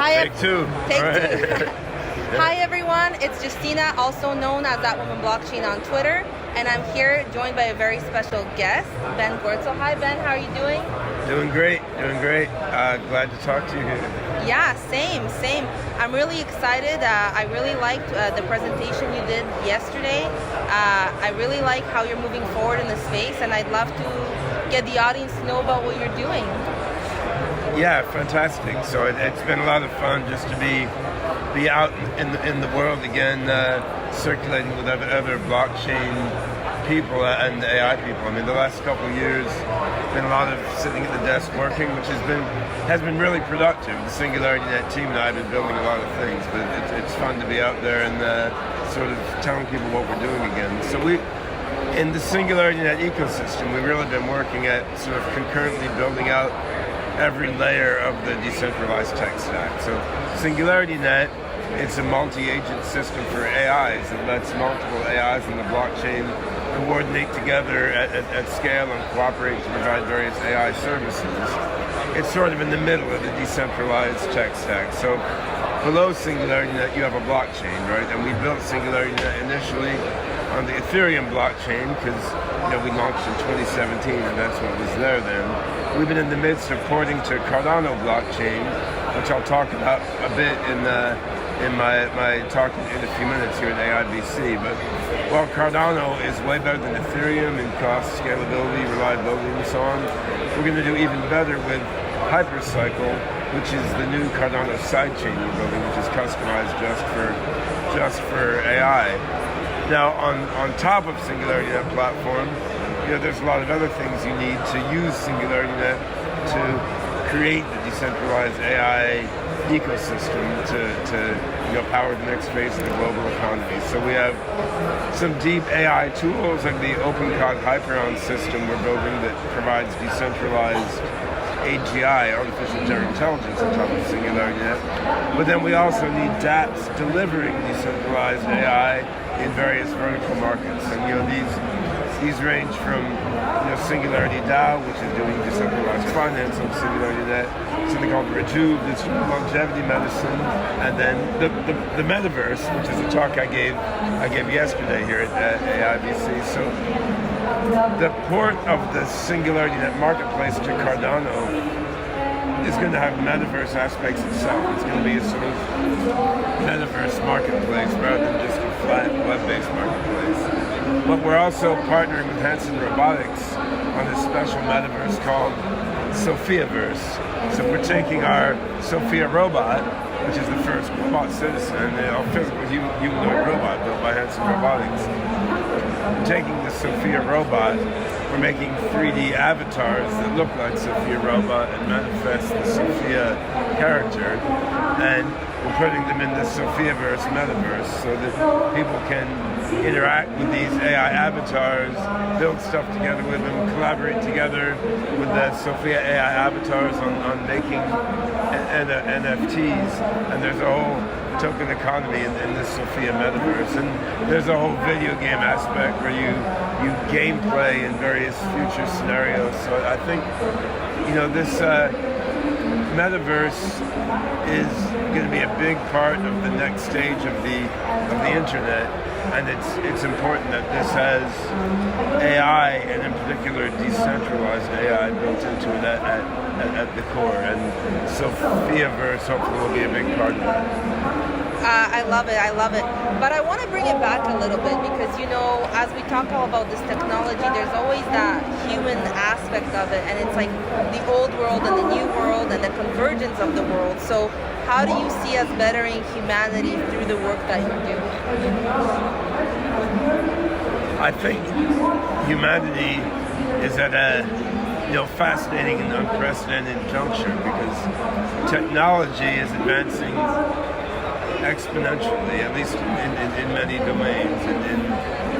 Hi, Take two. Take All two. right. Hi everyone, it's Justyna, also known as That Woman Blockchain on Twitter, and I'm here joined by a very special guest, Ben Goertzel. Hi Ben, how are you doing? Doing great, doing great. Glad to talk to you here. Yeah, same. I'm really excited. I really liked the presentation you did yesterday. I really like how you're moving forward in the space, and I'd love to get the audience to know about what you're doing. Yeah, fantastic. So it's been a lot of fun just to be out in the world again, circulating with other blockchain people and AI people. I mean, the last couple of years, been a lot of sitting at the desk working, which has been really productive. The SingularityNet team and I have been building a lot of things, but it's fun to be out there and sort of telling people what we're doing again. So in the SingularityNet ecosystem, we've really been working at sort of concurrently building out every layer of the decentralized tech stack. So SingularityNet, it's a multi-agent system for AIs that lets multiple AIs in the blockchain coordinate together at scale and cooperate to provide various AI services. It's sort of in the middle of the decentralized tech stack. So below SingularityNet, you have a blockchain, right? And we built SingularityNet initially on the Ethereum blockchain because we launched in 2017 and that's what was there then. We've been in the midst of porting to Cardano blockchain, which I'll talk about a bit in my talk in a few minutes here at AIBC. But while Cardano is way better than Ethereum in cost, scalability, reliability, and so on, we're going to do even better with Hypercycle, which is the new Cardano sidechain we're building, which is customized just for AI. Now, on top of SingularityNet platform, there's a lot of other things you need to use SingularityNet to create the decentralized AI ecosystem to power the next phase of the global economy. So we have some deep AI tools like the OpenCog Hyperon system we're building that provides decentralized AGI, artificial general intelligence, on top of SingularityNet. But then we also need dApps delivering decentralized AI in various vertical markets. And these range from Singularity DAO, which is doing decentralized finance on SingularityNet, something called Rejuve, that's longevity medicine, and then the metaverse, which is a talk I gave yesterday here at AIBC. So the port of the SingularityNet marketplace to Cardano is going to have metaverse aspects itself. It's going to be a sort of metaverse marketplace rather than just a flat web-based marketplace. But we're also partnering with Hanson Robotics on a special metaverse called Sophiaverse. So we're taking our Sophia robot, which is the first robot citizen, a physical humanoid robot built by Hanson Robotics. We're taking the Sophia robot, we're making 3D avatars that look like Sophia robot and manifest the Sophia character, and we're putting them in the Sophiaverse metaverse so that people can interact with these AI avatars, build stuff together with them, collaborate together with the Sophia AI avatars on making NFTs, and there's a whole token economy in this Sophia metaverse, and there's a whole video game aspect where you gameplay in various future scenarios. So I think this metaverse is going to be a big part of the next stage of the internet, and it's important that this has AI, and in particular decentralized AI, built into it at the core, and Sophiaverse hopefully will be a big part of that. I love it. But I want to bring it back a little bit because, as we talk all about this technology, there's always that human aspect of it, and it's like the old world and the new world and the convergence of the world. So how do you see us bettering humanity through the work that you're doing? I think humanity is at a fascinating and unprecedented juncture because technology is advancing exponentially, at least in many domains, in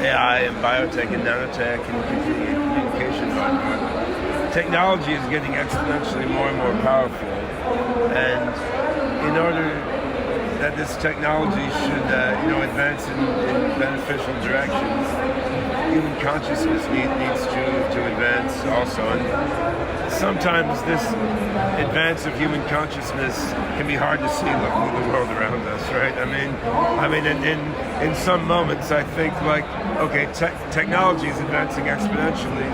AI and biotech and nanotech and communication hardware. Technology is getting exponentially more and more powerful, and in order that this technology should advance in beneficial directions, human consciousness needs to advance also. And sometimes this advance of human consciousness can be hard to see looking at the world around us, right? I mean, in some moments, I think like, okay, technology is advancing exponentially.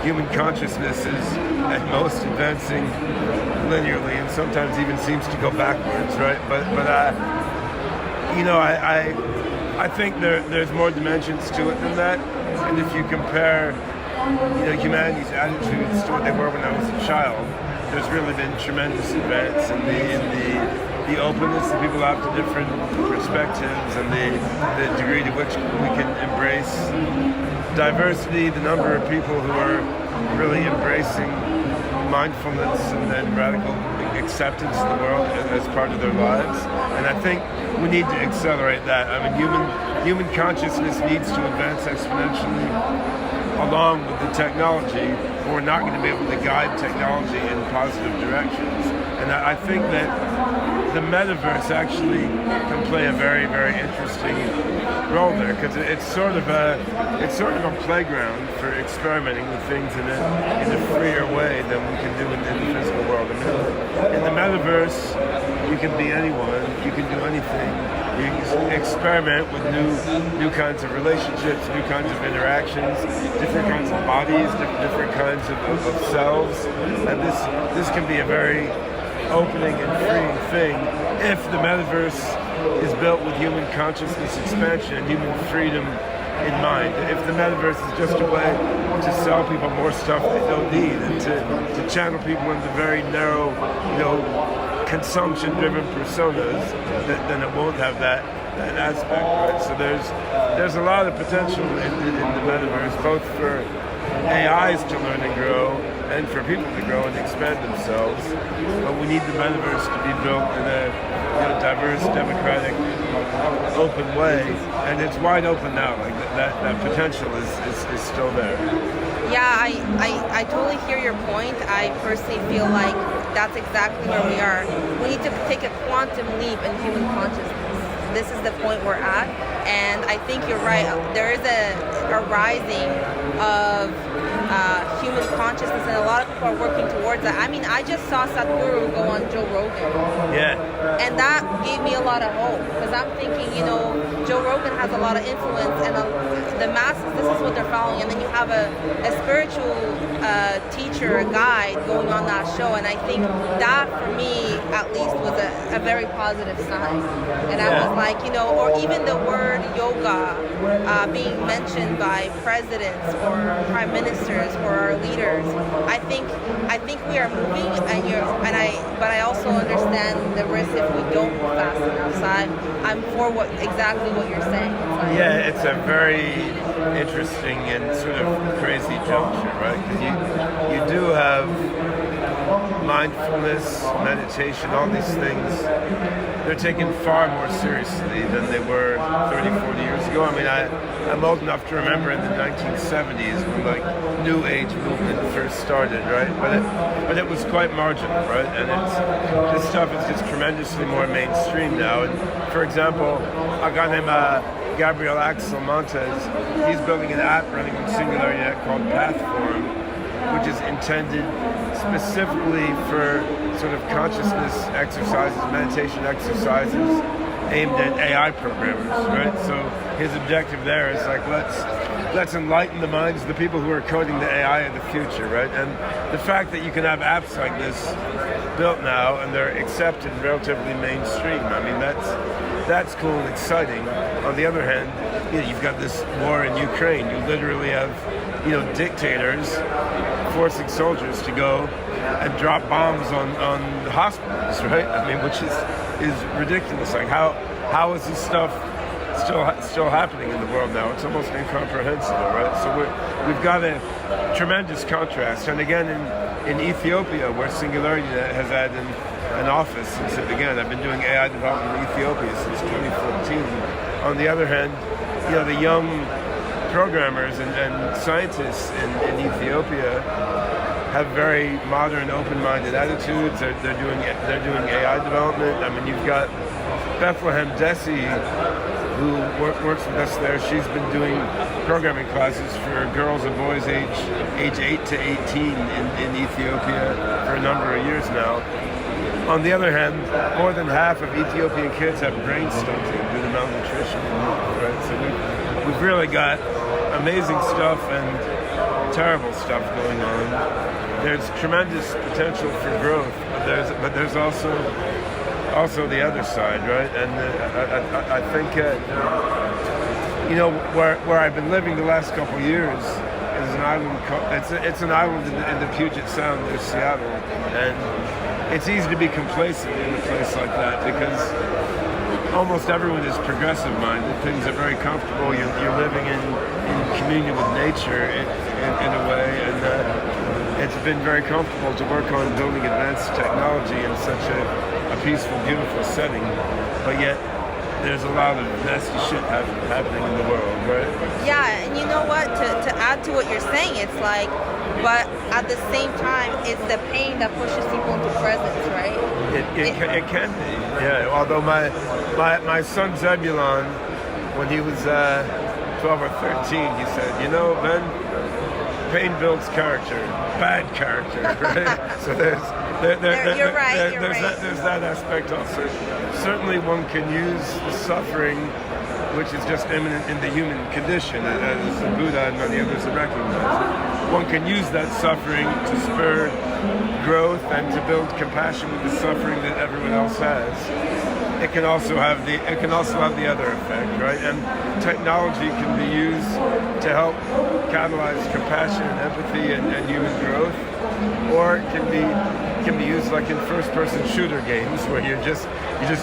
Human consciousness is at most advancing linearly, and sometimes even seems to go backwards, right? But you know, I think there's more dimensions to it than that. And if you compare, you know, humanity's attitudes to what they were when I was a child, there's really been tremendous advance in the openness that people have to different perspectives, and the degree to which we can embrace diversity, the number of people who are really embracing mindfulness and then radical acceptance of the world as part of their lives. And I think we need to accelerate that. I mean, human consciousness needs to advance exponentially along with the technology, or we're not going to be able to guide technology in positive directions. And I think that the metaverse actually can play a very, very interesting role there, because it's sort of a playground for experimenting with things in a freer way than we can do in the physical world. I mean, in the metaverse, you can be anyone, you can do anything. You can experiment with new kinds of relationships, new kinds of interactions, different kinds of bodies, different kinds of selves, and this can be a very opening and freeing thing if the metaverse is built with human consciousness expansion and human freedom in mind. If the metaverse is just a way to sell people more stuff they don't need and to channel people into very narrow, you know, consumption-driven personas, then it won't have that aspect, right? So there's a lot of potential in the metaverse, both for AIs to learn and grow, and for people to grow and expand themselves. But we need the metaverse to be built in a diverse, democratic, open way, and it's wide open now. Like that potential is still there. Yeah, I totally hear your point. I personally feel like that's exactly where we are. We need to take a quantum leap in human consciousness. This is the point we're at, and I think you're right. There is a rising of human consciousness, and a lot of people are working towards that. I mean, I just saw Sadhguru go on Joe Rogan. Yeah. And that gave me a lot of hope, because I'm thinking, you know, Joe Rogan has a lot of influence, and the masses, this is what they're following, and then you have a spiritual teacher, a guide going on that show, and I think that, for me, at least, was a very positive sign. And I was like, you know, or even the word yoga being mentioned by presidents or prime ministers or our leaders. I think we are moving, but I also understand the risk if we don't move fast enough. So I'm for exactly what you're saying. Yeah, it's a very interesting and sort of crazy juncture, right? Because you do have mindfulness, meditation, all these things. They're taken far more seriously than they were 30, 40 years ago. I mean, I'm old enough to remember in the 1970s when like New Age movement first started, right? But it was quite marginal, right? And this stuff is just tremendously more mainstream now. And for example, a guy named Gabriel Axel Montes, he's building an app running on SingularityNet called Pathform, which is intended specifically for sort of consciousness exercises, meditation exercises aimed at AI programmers, right? So his objective there is like, let's enlighten the minds of the people who are coding the AI of the future, right? And the fact that you can have apps like this built now and they're accepted relatively mainstream, I mean, that's cool and exciting. On the other hand, you know, you've got this war in Ukraine. You literally have, you know, dictators forcing soldiers to go and drop bombs on the hospitals, right? I mean, which is ridiculous. Like, how is this stuff still happening in the world now? It's almost incomprehensible, right? So we've got a tremendous contrast. And again, in Ethiopia, where SingularityNet has had an office since it began. I've been doing AI development in Ethiopia since 2014. On the other hand, you know, the young programmers and scientists in Ethiopia have very modern, open-minded attitudes. They're doing AI development. I mean, you've got Bethlehem Desi who works with us there. She's been doing programming classes for girls and boys age 8 to 18 in Ethiopia for a number of years now. On the other hand, more than half of Ethiopian kids have brain stunting due to malnutrition. Right? So we've really got amazing stuff and terrible stuff going on. There's tremendous potential for growth, but there's also the other side, right? And I think where I've been living the last couple of years is an island. It's an island in the Puget Sound near Seattle, and it's easy to be complacent in a place like that because almost everyone is progressive minded. Things are very comfortable. You're living in communion with nature in a way, and it's been very comfortable to work on building advanced technology in such a peaceful, beautiful setting. But yet, there's a lot of nasty shit happening in the world, right? Yeah, and you know what? To add to what you're saying, it's like, but at the same time, it's the pain that pushes people into presence, right? It can be, yeah. Although my son Zebulon, when he was 12 or 13, he said, Ben, pain builds character, bad character, right? So there's that aspect also. Certainly one can use the suffering, which is just imminent in the human condition, as the Buddha and many others have recognized. One can use that suffering to spur growth and to build compassion with the suffering that everyone else has. It can also have the other effect, right? And technology can be used to help catalyze compassion and empathy and human growth, or it can be used like in first-person shooter games where you're just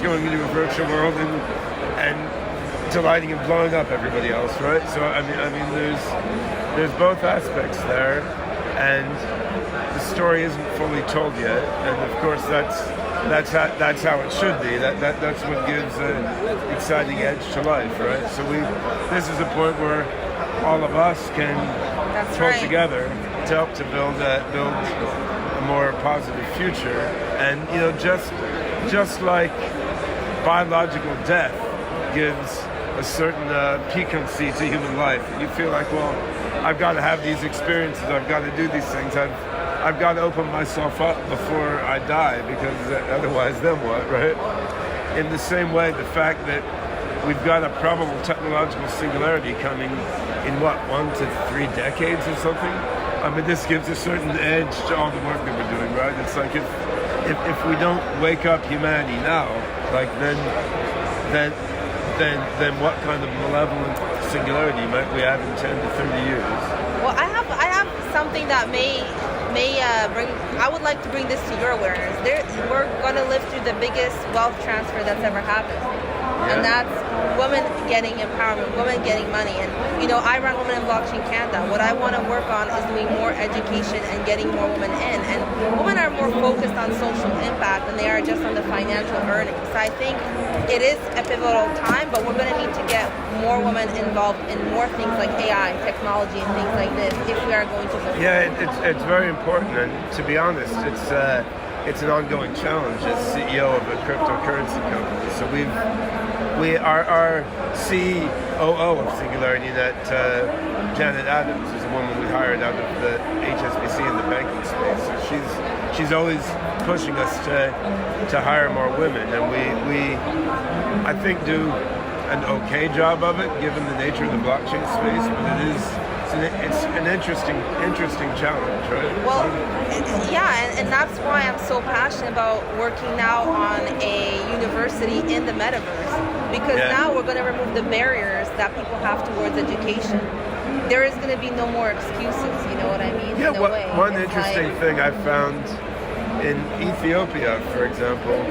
going into a virtual world and delighting and blowing up everybody else, right? So I mean, there's both aspects there, and the story isn't fully told yet, and of course that's how it should be. That's what gives an exciting edge to life, right? So this is a point where all of us can pull together to help to build a more positive future. And just like biological death gives a certain piquancy to human life, you feel like, well, I've got to have these experiences, I've got to do these things, I've got to open myself up before I die, because otherwise then what, right? In the same way, the fact that we've got a probable technological singularity coming in 1 to 3 decades or something, I mean, this gives a certain edge to all the work that we're doing, right? It's like if we don't wake up humanity now, like then what kind of malevolent singularity might we have in 10 to 30 years? Well, I have something that may bring. I would like to bring this to your awareness. We're going to live through the biggest wealth transfer that's ever happened, and that's women getting empowerment, women getting money. And I run Women in Blockchain Canada. What I want to work on is doing more education and getting more women in. And women are more focused on social impact than they are just on the financial earnings. So I think it is a pivotal time, but we're going to need to get more women involved in more things like AI, technology, and things like this if we are going to move. Yeah, it's very important, and to be honest, it's an ongoing challenge as CEO of a cryptocurrency company. So our COO of SingularityNet, Janet Adams, is a woman we hired out of the HSBC in the banking space. So she's always pushing us to hire more women, and we I think do an okay job of it given the nature of the blockchain space, but it's an interesting challenge, right? Well, yeah, and that's why I'm so passionate about working now on a university in the metaverse, because now we're going to remove the barriers that people have towards education. There is going to be no more excuses, you know what I mean? Yeah, one interesting thing I found in Ethiopia, for example,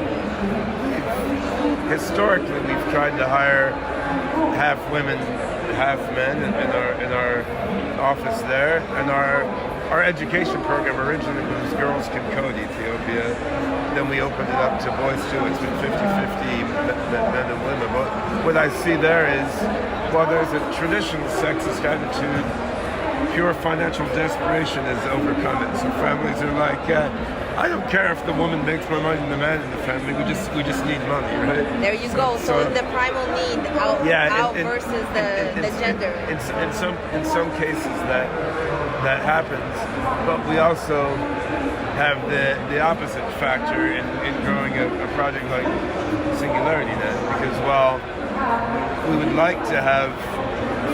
historically we've tried to hire half women, half men in our office there, and our education program originally was Girls Can Code Ethiopia. Then we opened it up to boys too. It's been 50-50 men and women. But what I see there is, while there's a traditional sexist attitude pure financial desperation has overcome it. So families are like, I don't care if the woman makes more money than the man in the family. We just need money, right? There you go. So the primal need out versus the gender. In some cases that happens, but we also have the opposite factor in growing a project like SingularityNet, because while we would like to have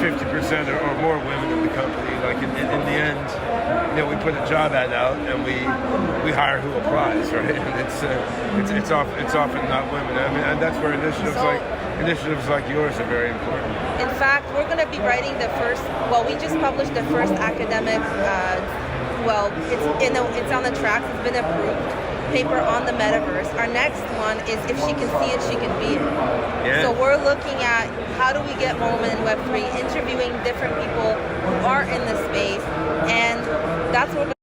50% or more women in the company, like in the end, we put a job ad out and we hire who applies, right? And it's often not women. I mean, and that's where initiatives like yours are very important. In fact, we're going to be writing we just published the first academic, it's on the tracks, it's been approved, paper on the metaverse. Our next one is if she can see it, she can be it. Yeah. So we're looking at how do we get more women in Web3, interviewing different people who are in the space, and that's what we're